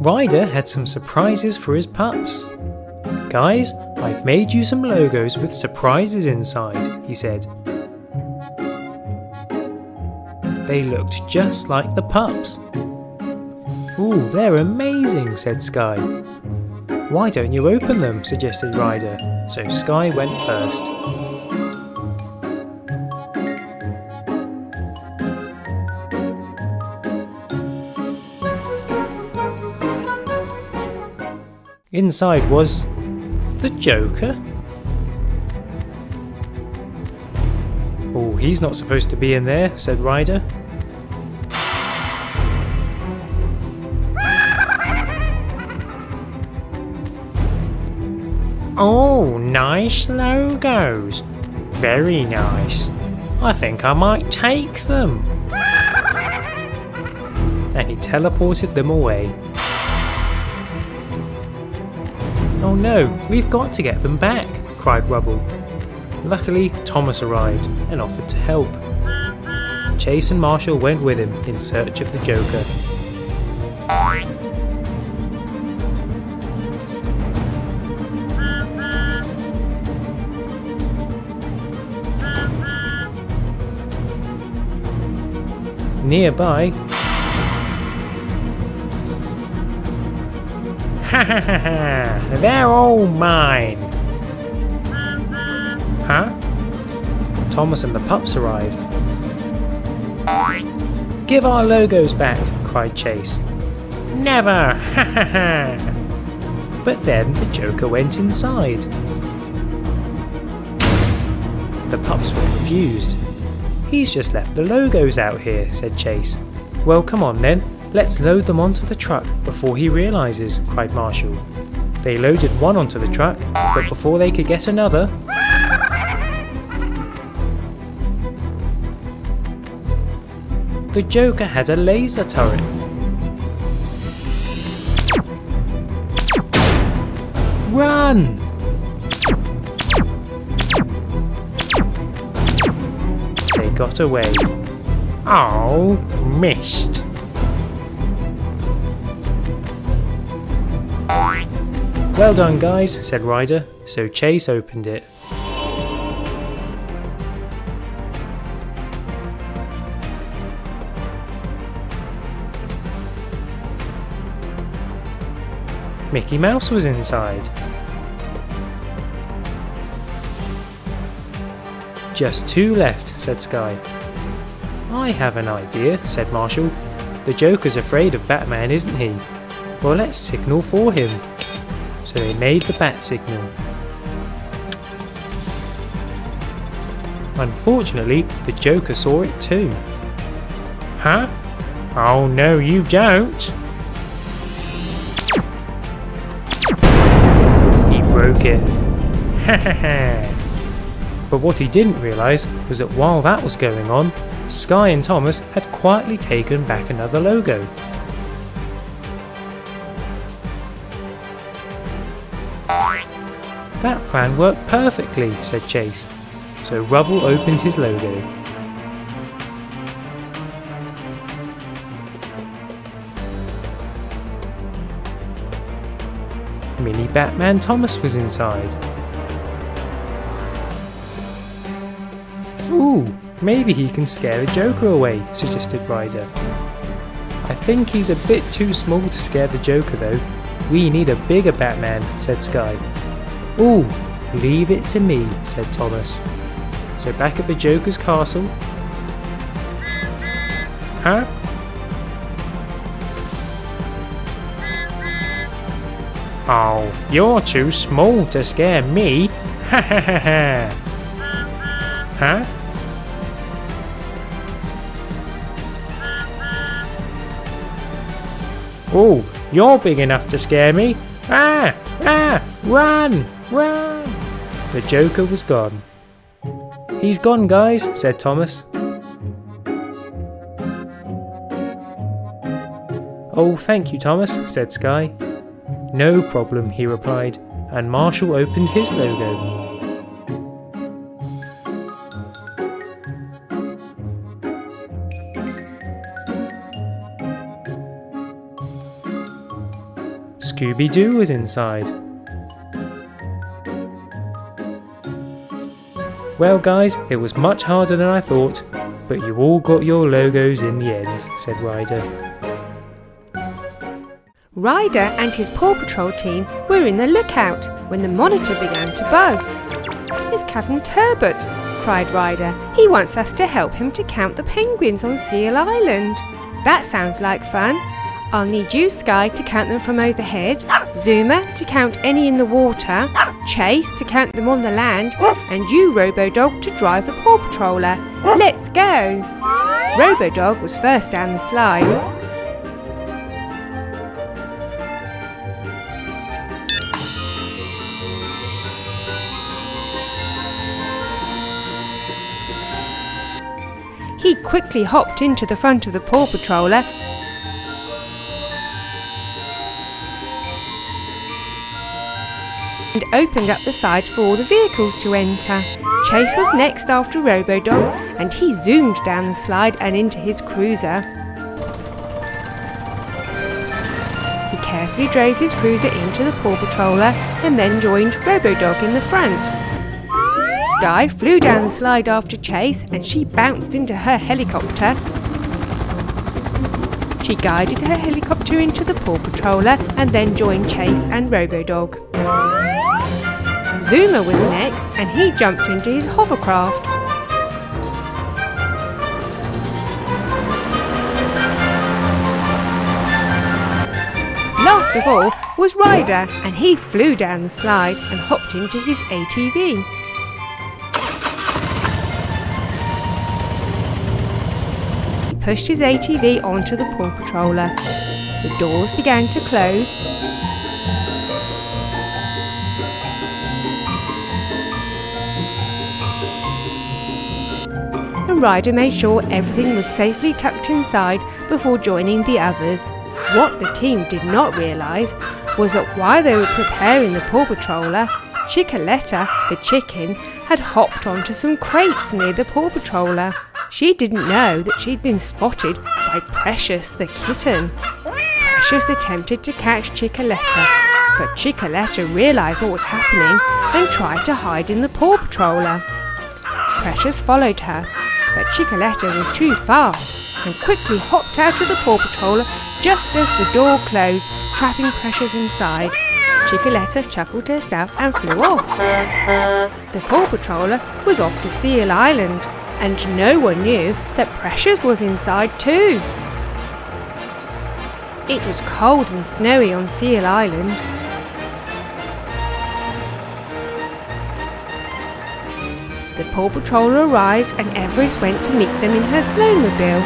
Ryder had some surprises for his pups. "Guys, I've made you some logos with surprises inside," he said. They looked just like the pups. "Ooh, they're amazing," said Sky. "Why don't you open them?" suggested Ryder, so Sky went first. Inside was the Joker. "Oh, he's not supposed to be in there," said Ryder. "Oh, nice logos. Very nice. I think I might take them." And he teleported them away. "Oh no, we've got to get them back," cried Rubble. Luckily, Thomas arrived and offered to help. Chase and Marshall went with him in search of the Joker. Nearby, "Ha ha ha ha, they're all mine." "Huh?" Thomas and the pups arrived. "Give our logos back," cried Chase. "Never, ha ha ha." But then the Joker went inside. The pups were confused. "He's just left the logos out here," said Chase. "Well, come on then, let's load them onto the truck before he realises," cried Marshall. They loaded one onto the truck, but before they could get another, the Joker had a laser turret. "Run!" They got away. "Oh, missed." "Well done, guys," said Ryder, so Chase opened it. Mickey Mouse was inside. "Just two left," said Sky. "I have an idea," said Marshall. "The Joker's afraid of Batman, isn't he? Well, let's signal for him." So they made the bat signal. Unfortunately, the Joker saw it too. "Huh? Oh no, you don't!" He broke it. Ha ha ha! But what he didn't realise was that while that was going on, Sky and Thomas had quietly taken back another logo. "That plan worked perfectly," said Chase. So Rubble opened his logo. Mini Batman Thomas was inside. "Ooh, maybe he can scare the Joker away," suggested Ryder. "I think he's a bit too small to scare the Joker though. We need a bigger Batman," said Sky. "Ooh, leave it to me," said Thomas. So back at the Joker's castle. "Huh? Oh, you're too small to scare me. Ha ha ha ha. Huh? Oh, you're big enough to scare me. Ah! Ah! Run! Run!" The Joker was gone. "He's gone, guys," said Thomas. "Oh, thank you, Thomas," said Sky. "No problem," he replied, and Marshall opened his logo. Scooby-Doo was inside. Well guys, it was much harder than I thought, but you all got your logos in the end, said Ryder. Ryder and his Paw Patrol team were in the lookout when the monitor began to buzz. "It's Captain Turbot," cried Ryder. "He wants us to help him to count the penguins on Seal Island." "That sounds like fun. I'll need you, Sky, to count them from overhead, Zuma to count any in the water, Chase to count them on the land, and you, Robo-Dog, to drive the Paw Patroller. Let's go!" Robo-Dog was first down the slide. He quickly hopped into the front of the Paw Patroller and opened up the side for all the vehicles to enter. Chase was next after Robo-Dog, and he zoomed down the slide and into his cruiser. He carefully drove his cruiser into the Paw Patroller and then joined Robo-Dog in the front. Sky flew down the slide after Chase, and she bounced into her helicopter. She guided her helicopter into the Paw Patroller and then joined Chase and Robo-Dog. Zuma was next, and he jumped into his hovercraft. Last of all was Ryder, and he flew down the slide and hopped into his ATV. Pushed his ATV onto the Paw Patroller. The doors began to close. And Ryder made sure everything was safely tucked inside before joining the others. What the team did not realise was that while they were preparing the Paw Patroller, Chickaletta, the chicken, had hopped onto some crates near the Paw Patroller. She didn't know that she'd been spotted by Precious the kitten. Precious attempted to catch Chickaletta, but Chickaletta realised what was happening and tried to hide in the Paw Patroller. Precious followed her, but Chickaletta was too fast and quickly hopped out of the Paw Patroller just as the door closed, trapping Precious inside. Chickaletta chuckled to herself and flew off. The Paw Patroller was off to Seal Island, and no one knew that Precious was inside too. It was cold and snowy on Seal Island. The Paw Patroller arrived, and Everest went to meet them in her snowmobile.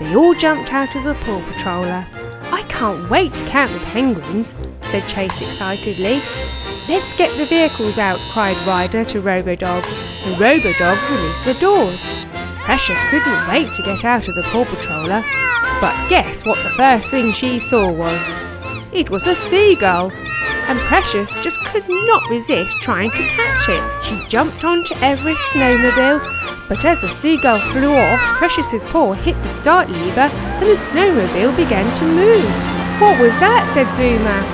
They all jumped out of the Paw Patroller. "I can't wait to count the penguins," said Chase excitedly. "Let's get the vehicles out," cried Ryder to Robo-Dog, and Robo-Dog released the doors. Precious couldn't wait to get out of the Paw Patroller, but guess what the first thing she saw was? It was a seagull, and Precious just could not resist trying to catch it. She jumped onto Everest's snowmobile, but as the seagull flew off, Precious's paw hit the start lever and the snowmobile began to move. "What was that?" said Zuma.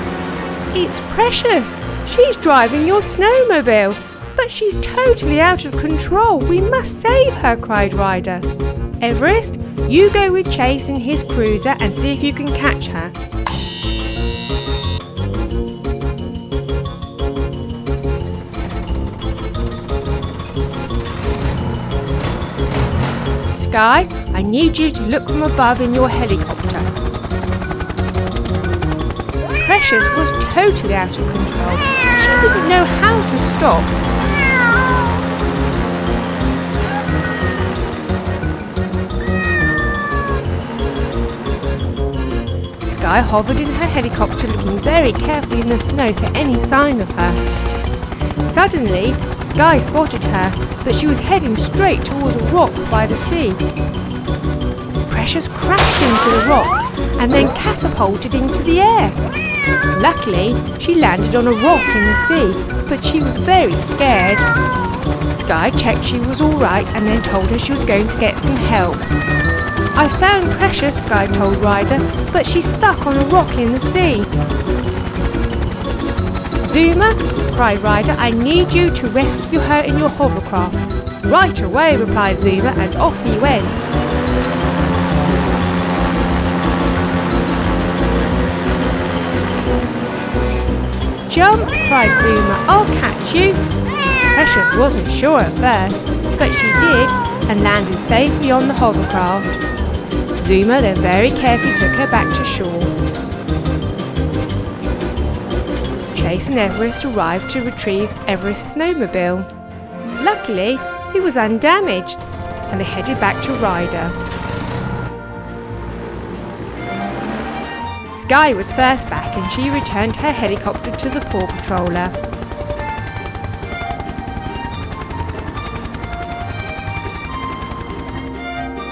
"It's Precious. She's driving your snowmobile, but she's totally out of control. We must save her," cried Ryder. "Everest, you go with Chase in his cruiser and see if you can catch her." Sky, I need you to look from above in your helicopter. Precious was totally out of control. She didn't know how to stop. Sky hovered in her helicopter, looking very carefully in the snow for any sign of her. Suddenly, Sky spotted her, but she was heading straight towards a rock by the sea. Precious crashed into the rock and then catapulted into the air. Luckily, she landed on a rock in the sea, but she was very scared. Sky checked she was all right and then told her she was going to get some help. I found Precious, Sky told Ryder, but she's stuck on a rock in the sea. Zuma, cried Ryder, I need you to rescue her in your hovercraft. Right away, replied Zuma, and off he went. Jump, cried Zuma, I'll catch you. Precious wasn't sure at first, but she did and landed safely on the hovercraft. Zuma then very carefully took her back to shore. Chase and Everest arrived to retrieve Everest's snowmobile. Luckily, it was undamaged, and they headed back to Ryder. Sky was first back and she returned her helicopter to the Paw Patroller.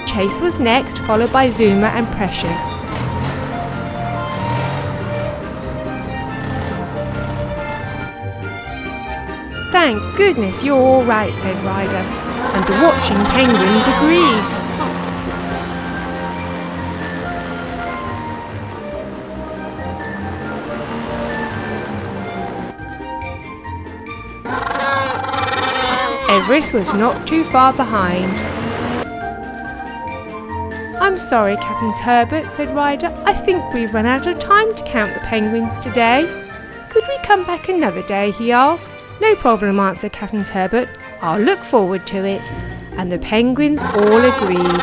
Chase was next, followed by Zuma and Precious. Thank goodness you're all right, said Ryder, and the watching penguins agreed. Everest was not too far behind. I'm sorry, Captain Turbot, said Ryder. I think we've run out of time to count the penguins today. Could we come back another day, he asked. No problem, answered Captain Turbot. I'll look forward to it. And the penguins all agreed.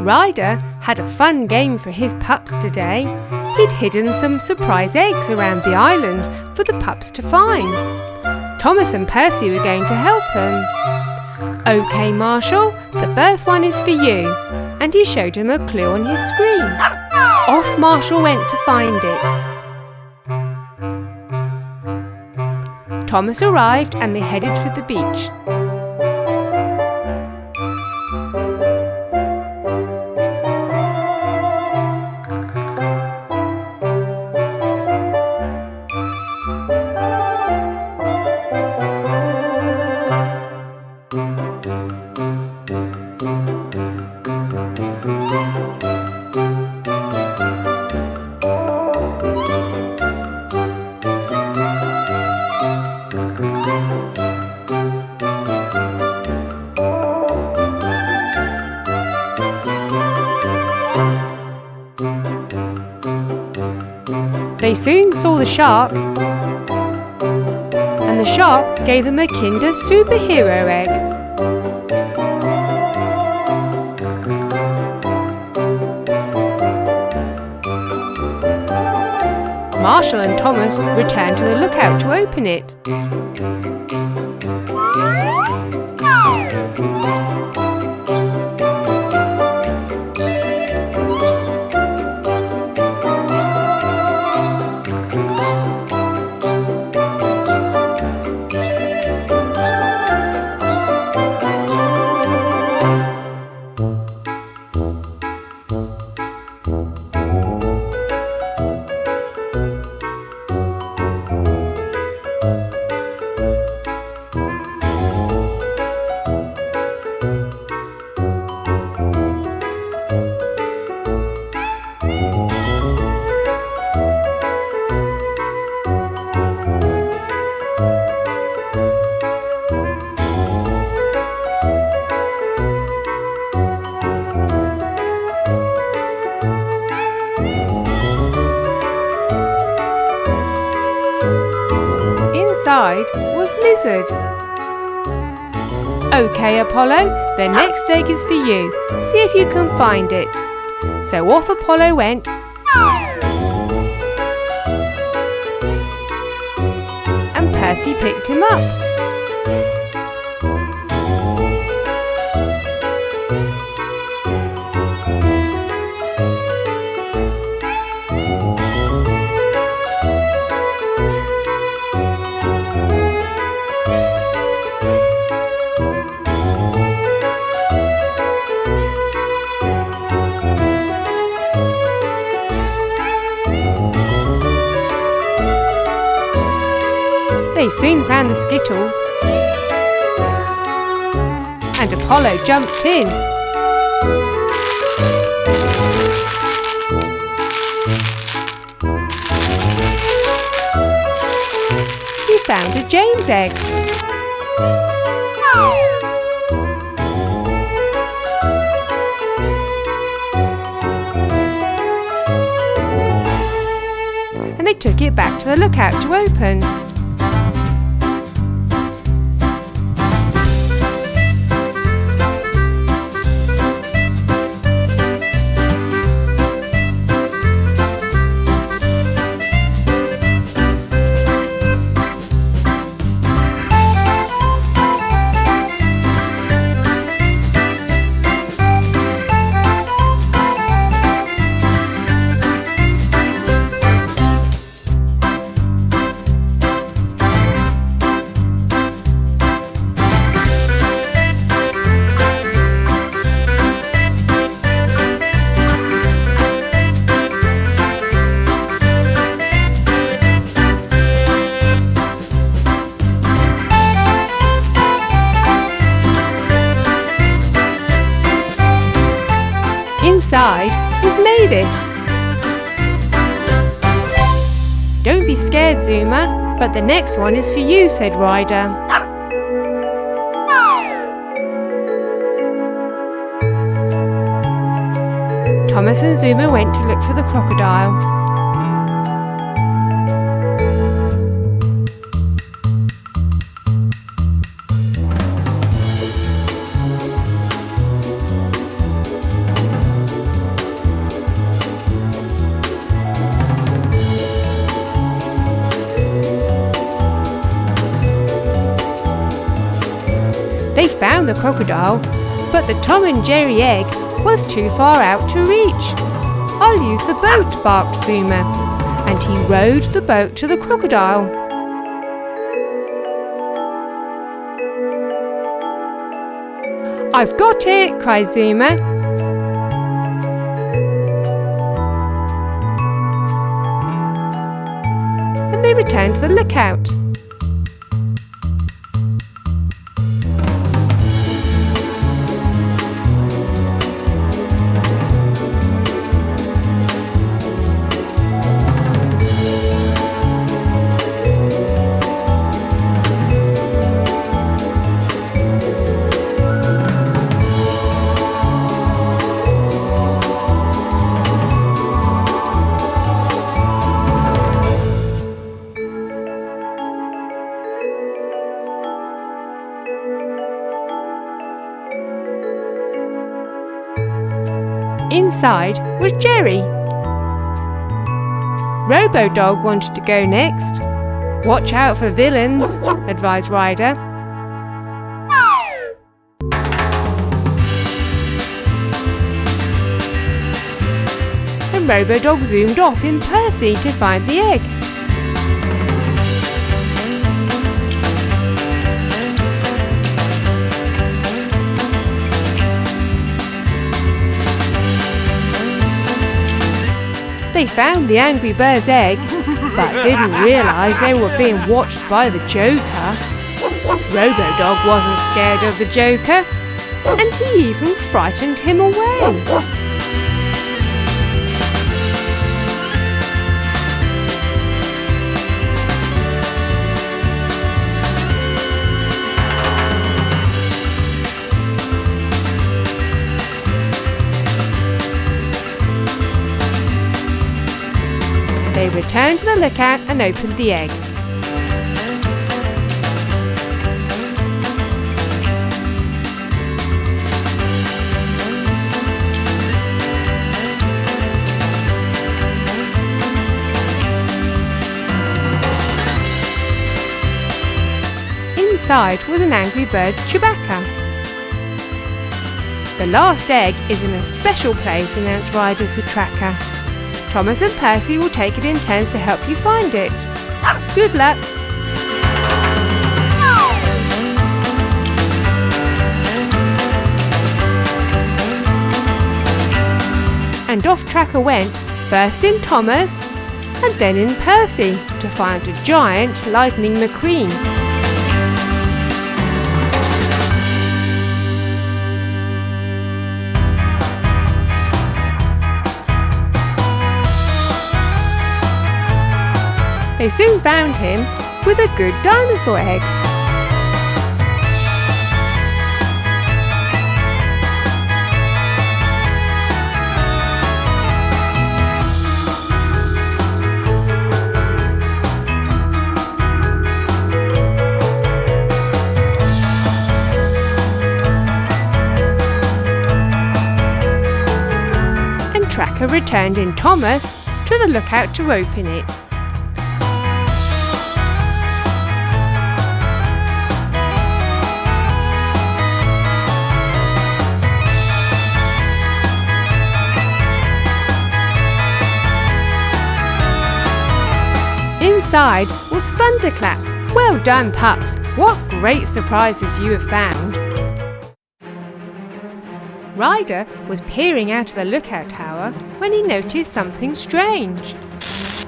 Ryder had a fun game for his pups today. He'd hidden some surprise eggs around the island for the pups to find. Thomas and Percy were going to help them. OK, Marshall, the first one is for you. And he showed him a clue on his screen. Off Marshall went to find it. Thomas arrived and they headed for the beach. They soon saw the shark, and the shark gave them a Kinder superhero egg. Marshall and Thomas returned to the lookout to open it. Inside was Lizard. OK, Apollo, the next egg is for you. See if you can find it. So off Apollo went. And Percy picked him up. They soon found the Skittles, and Apollo jumped in. He found a Jane's egg. And they took it back to the lookout to open. Inside was Mavis. "Don't be scared, Zuma, but the next one is for you," said Ryder. Thomas and Zuma went to look for the crocodile. They found the crocodile, but the Tom and Jerry egg was too far out to reach. "I'll use the boat," barked Zuma, and he rowed the boat to the crocodile. "I've got it!" cried Zuma. And they returned to the lookout. Inside was Jerry. Robo-Dog wanted to go next. "Watch out for villains," advised Ryder. And Robo-Dog zoomed off in Percy to find the egg. They found the angry bird's egg, but didn't realise they were being watched by the Joker. Robo-Dog wasn't scared of the Joker, and he even frightened him away. They returned to the lookout and opened the egg. Inside was an angry bird, Chewbacca. "The last egg is in a special place," announced Ryder to Tracker. "Thomas and Percy will take it in turns to help you find it. Good luck!" And off Tracker went, first in Thomas, and then in Percy to find a giant Lightning McQueen. They soon found him with a good dinosaur egg. And Tracker returned in Thomas to the lookout to open it. Inside was Thunderclap. Well done, pups. What great surprises you have found. Ryder was peering out of the lookout tower when he noticed something strange.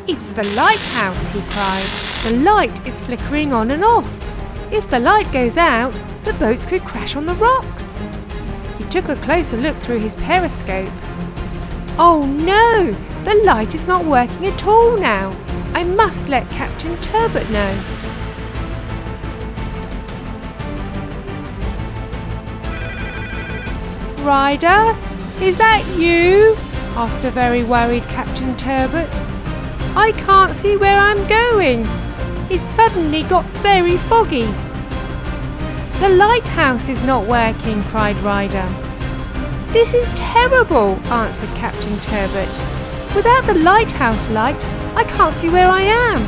It's the lighthouse, he cried. The light is flickering on and off. If the light goes out, the boats could crash on the rocks. He took a closer look through his periscope. Oh no! The light is not working at all now. I must let Captain Turbot know. Ryder, is that you? Asked a very worried Captain Turbot. I can't see where I'm going. It suddenly got very foggy. The lighthouse is not working, cried Ryder. This is terrible, answered Captain Turbot. Without the lighthouse light, I can't see where I am.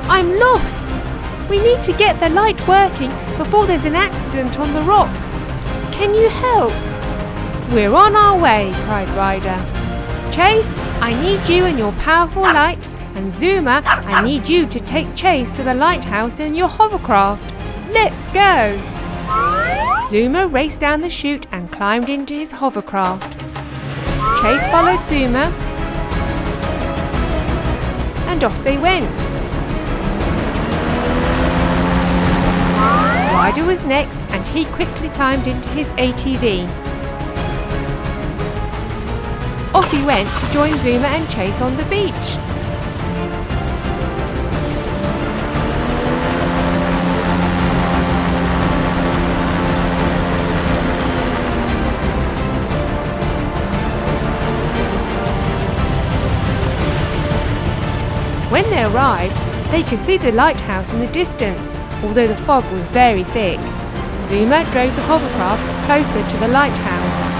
I'm lost. We need to get the light working before there's an accident on the rocks. Can you help? We're on our way, cried Ryder. Chase, I need you and your powerful light, and Zuma, I need you to take Chase to the lighthouse in your hovercraft. Let's go! Zuma raced down the chute and climbed into his hovercraft. Chase followed Zuma, and off they went. Ryder was next, and he quickly climbed into his ATV. Off he went to join Zuma and Chase on the beach. When they arrived, they could see the lighthouse in the distance, although the fog was very thick. Zuma drove the hovercraft closer to the lighthouse.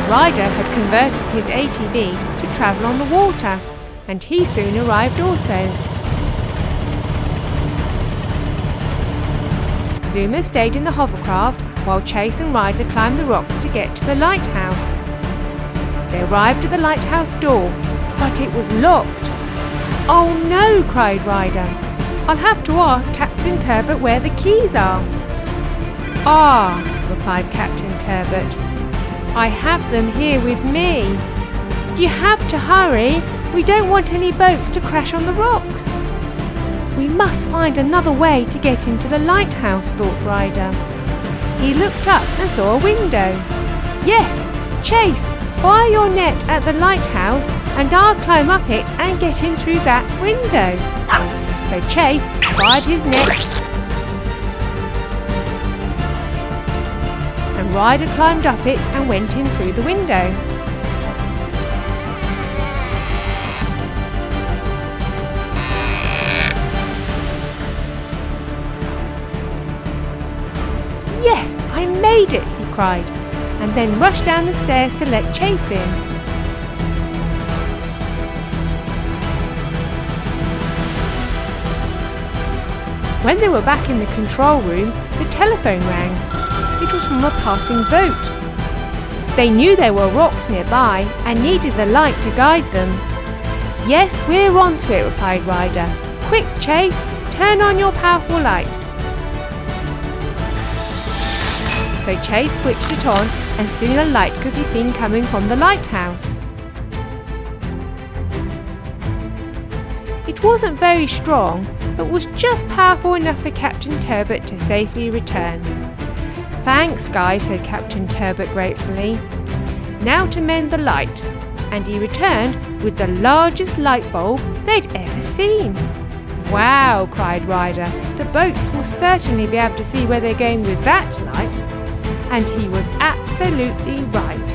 Ryder had converted his ATV to travel on the water, and he soon arrived also. Zuma stayed in the hovercraft while Chase and Ryder climbed the rocks to get to the lighthouse. They arrived at the lighthouse door, but it was locked. Oh no, cried Ryder. I'll have to ask Captain Turbot where the keys are. Ah, replied Captain Turbot. I have them here with me. You have to hurry. We don't want any boats to crash on the rocks. We must find another way to get into the lighthouse, thought Ryder. He looked up and saw a window. Yes, Chase, fire your net at the lighthouse and I'll climb up it and get in through that window. So Chase fired his net and Ryder climbed up it and went in through the window. Yes, I made it, he cried, and then rushed down the stairs to let Chase in. When they were back in the control room, the telephone rang. It was from a passing boat. They knew there were rocks nearby and needed the light to guide them. Yes, we're onto it, replied Ryder. Quick, Chase, turn on your powerful light. So Chase switched it on and soon a light could be seen coming from the lighthouse. It wasn't very strong, but was just powerful enough for Captain Turbot to safely return. "Thanks, Guy," said Captain Turbot gratefully. "Now to mend the light," and he returned with the largest light bulb they'd ever seen. "Wow," cried Ryder, "the boats will certainly be able to see where they're going with that light." And he was absolutely right.